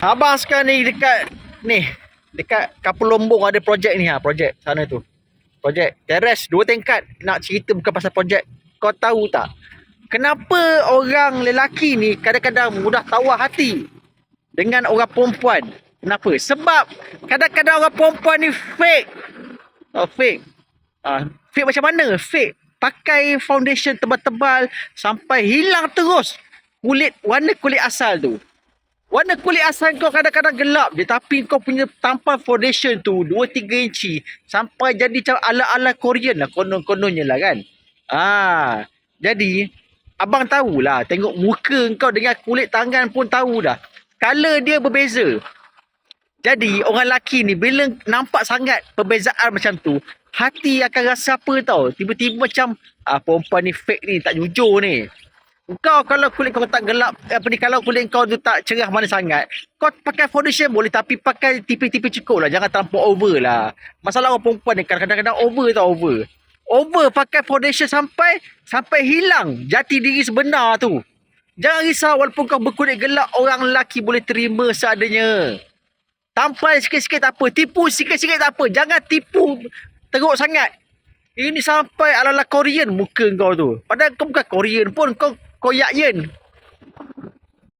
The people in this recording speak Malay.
Abang sekarang ni dekat Kapul Lombong ada projek ni projek sana tu. Projek teres 2 tingkat. Nak cerita bukan pasal projek. Kau tahu tak? Kenapa orang lelaki ni kadang-kadang mudah tawar hati dengan orang perempuan? Kenapa? Sebab kadang-kadang orang perempuan ni fake. Fake. Fake macam mana? Fake. Pakai foundation tebal-tebal sampai hilang terus warna kulit asal tu. Warna kulit asal kau kadang-kadang gelap je, tapi kau punya tampal foundation tu 2-3 inci sampai jadi macam ala-ala Korean lah, konon-kononnya lah kan. Jadi abang tahulah, tengok muka kau dengan kulit tangan pun tahu dah. Color dia berbeza. Jadi orang lelaki ni bila nampak sangat perbezaan macam tu, hati akan rasa apa tau? Tiba-tiba macam perempuan ni fake ni, tak jujur ni. Kau kalau kulit kau tak gelap, kalau kulit kau tu tak cerah mana sangat, kau pakai foundation boleh, tapi pakai tipis-tipis cukup lah, jangan terlampau over lah. Masalah orang perempuan ni kadang-kadang over tau, over pakai foundation sampai hilang jati diri sebenar tu. Jangan risau, walaupun kau berkulit gelap, orang lelaki boleh terima seadanya. Tampal sikit-sikit tak apa, tipu sikit-sikit tak apa, jangan tipu teruk sangat. Ini sampai ala-ala Korean muka kau tu. Padahal kau bukan Korean pun, kau Koyak Yen.